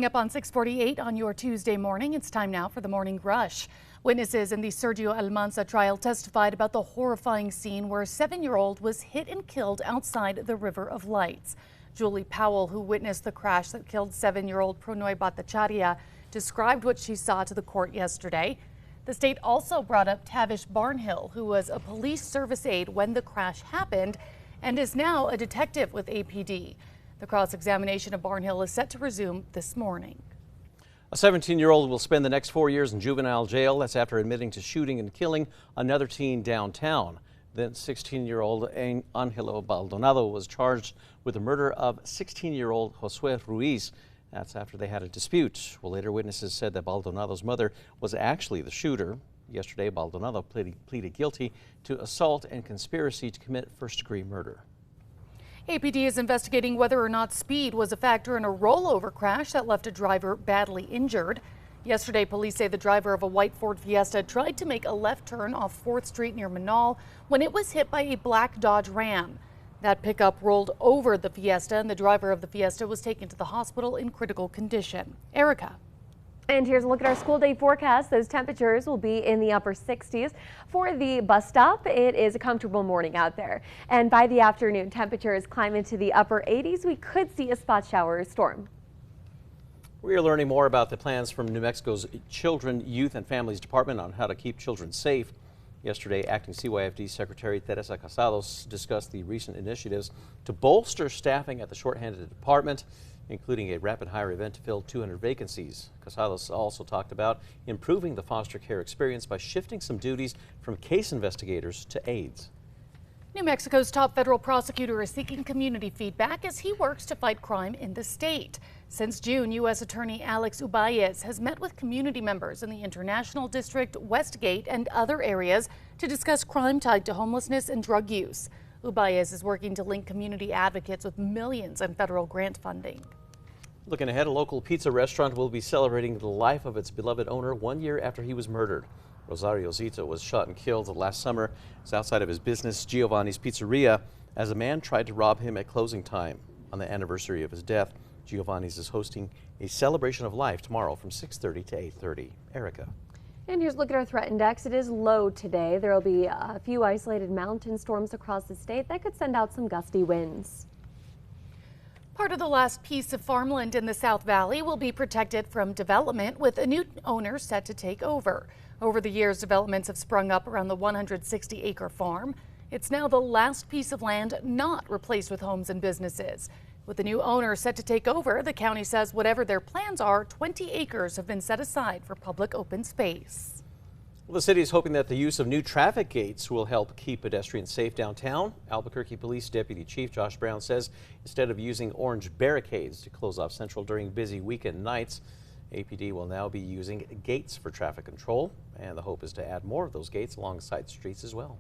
Coming up on 6:48 on your Tuesday morning, it's time now for the Morning Rush. Witnesses in the Sergio Almanza trial testified about the horrifying scene where a 7-year-old was hit and killed outside the River of Lights. Julie Powell, who witnessed the crash that killed 7-year-old Pronoy Bhattacharya, described what she saw to the court yesterday. The state also brought up Tavish Barnhill, who was a police service aide when the crash happened and is now a detective with APD. The cross-examination of Barnhill is set to resume this morning. A 17-year-old will spend the next 4 years in juvenile jail. That's after admitting to shooting and killing another teen downtown. Then 16-year-old Angelo Baldonado was charged with the murder of 16-year-old Josue Ruiz. That's after they had a dispute. Well, later witnesses said that Baldonado's mother was actually the shooter. Yesterday, Baldonado pleaded guilty to assault and conspiracy to commit first-degree murder. APD is investigating whether or not speed was a factor in a rollover crash that left a driver badly injured. Yesterday, police say the driver of a white Ford Fiesta tried to make a left turn off 4th Street near Manal when it was hit by a black Dodge Ram. That pickup rolled over the Fiesta, and the driver of the Fiesta was taken to the hospital in critical condition. Erica. And here's a look at our school day forecast. Those temperatures will be in the upper 60s. For the bus stop, it is a comfortable morning out there. And by the afternoon, temperatures climb into the upper 80s. We could see a spot shower or storm. We are learning more about the plans from New Mexico's Children, Youth and Families Department on how to keep children safe. Yesterday, Acting CYFD Secretary Teresa Casados discussed the recent initiatives to bolster staffing at the shorthanded department, including a rapid hire event to fill 200 vacancies. Casados also talked about improving the foster care experience by shifting some duties from case investigators to aides. New Mexico's top federal prosecutor is seeking community feedback as he works to fight crime in the state. Since June, U.S. Attorney Alex Ubaez has met with community members in the International District, Westgate, and other areas to discuss crime tied to homelessness and drug use. Ubaez is working to link community advocates with millions in federal grant funding. Looking ahead, a local pizza restaurant will be celebrating the life of its beloved owner 1 year after he was murdered. Rosario Zito was shot and killed last summer. It's outside of his business, Giovanni's Pizzeria, as a man tried to rob him at closing time. On the anniversary of his death, Giovanni's is hosting a celebration of life tomorrow from 6:30 to 8:30. Erica. And here's a look at our threat index. It is low today. There will be a few isolated mountain storms across the state that could send out some gusty winds. Part of the last piece of farmland in the South Valley will be protected from development, with a new owner set to take over. Over the years, developments have sprung up around the 160-acre farm. It's now the last piece of land not replaced with homes and businesses. With the new owner set to take over, the county says whatever their plans are, 20 acres have been set aside for public open space. Well, the city is hoping that the use of new traffic gates will help keep pedestrians safe downtown. Albuquerque Police Deputy Chief Josh Brown says instead of using orange barricades to close off Central during busy weekend nights, APD will now be using gates for traffic control, and the hope is to add more of those gates alongside streets as well.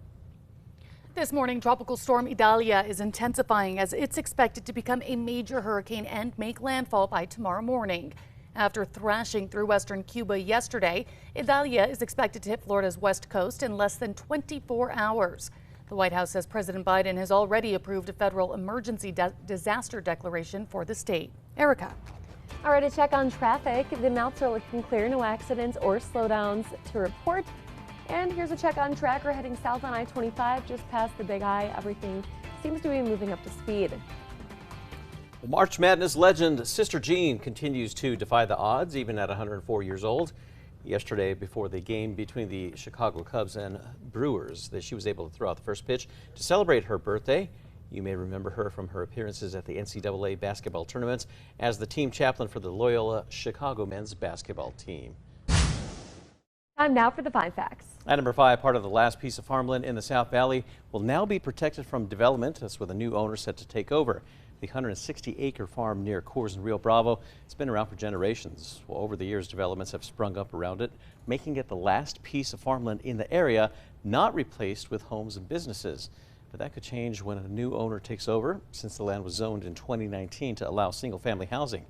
This morning, Tropical Storm Idalia is intensifying as it's expected to become a major hurricane and make landfall by tomorrow morning. After thrashing through western Cuba yesterday, Idalia is expected to hit Florida's west coast in less than 24 hours. The White House says President Biden has already approved a federal emergency disaster declaration for the state. Erica. All right, a check on traffic. The mounts are looking clear, no accidents or slowdowns to report. And here's a check on tracker heading south on I-25 just past the Big I. Everything seems to be moving up to speed. March Madness legend Sister Jean continues to defy the odds even at 104 years old. Yesterday, before the game between the Chicago Cubs and Brewers, that she was able to throw out the first pitch to celebrate her birthday. You may remember her from her appearances at the NCAA basketball tournaments as the team chaplain for the Loyola Chicago men's basketball team. Time now for the 5 facts. At number 5, part of the last piece of farmland in the South Valley will now be protected from development. That's with a new owner set to take over. The 160-acre farm near Coors and Rio Bravo, it's been around for generations. Well, over the years, developments have sprung up around it, making it the last piece of farmland in the area not replaced with homes and businesses. But that could change when a new owner takes over, since the land was zoned in 2019 to allow single-family housing.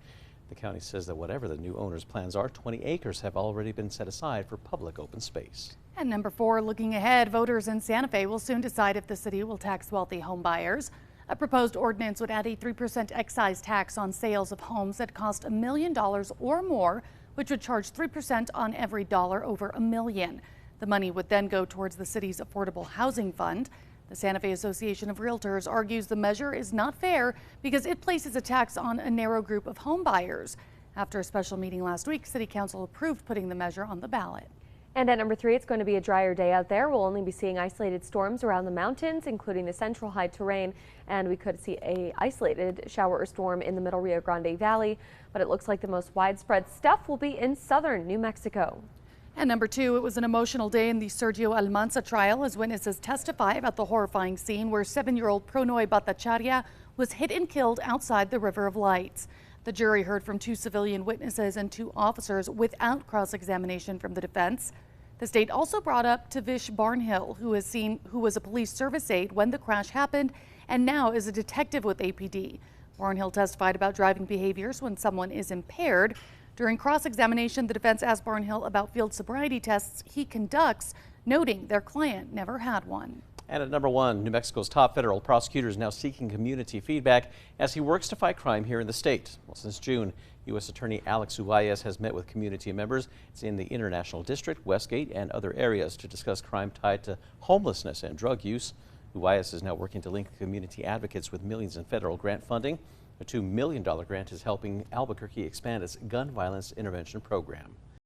The county says that whatever the new owner's plans are, 20 acres have already been set aside for public open space. And number 4, looking ahead, voters in Santa Fe will soon decide if the city will tax wealthy home buyers. A proposed ordinance would add a 3% excise tax on sales of homes that cost $1 million or more, which would charge 3% on every dollar over $1 million. The money would then go towards the city's affordable housing fund. The Santa Fe Association of Realtors argues the measure is not fair because it places a tax on a narrow group of home buyers. After a special meeting last week, City Council approved putting the measure on the ballot. And at number 3, it's going to be a drier day out there. We'll only be seeing isolated storms around the mountains, including the central high terrain, and we could see a isolated shower or storm in the middle Rio Grande Valley. But it looks like the most widespread stuff will be in southern New Mexico. And number 2, it was an emotional day in the Sergio Almanza trial as witnesses testify about the horrifying scene where 7-year-old Pronoy Bhattacharya was hit and killed outside the River of Lights. The jury heard from 2 civilian witnesses and 2 officers without cross-examination from the defense. The state also brought up Tavish Barnhill, who was a police service aide when the crash happened and now is a detective with APD. Barnhill testified about driving behaviors when someone is impaired. During cross-examination, the defense asked Barnhill about field sobriety tests he conducts, noting their client never had one. And at number 1, New Mexico's top federal prosecutor is now seeking community feedback as he works to fight crime here in the state. Well, since June, U.S. Attorney Alex Uwais has met with community members in the International District, Westgate, and other areas to discuss crime tied to homelessness and drug use. Uwais is now working to link community advocates with millions in federal grant funding. A $2 million grant is helping Albuquerque expand its gun violence intervention program.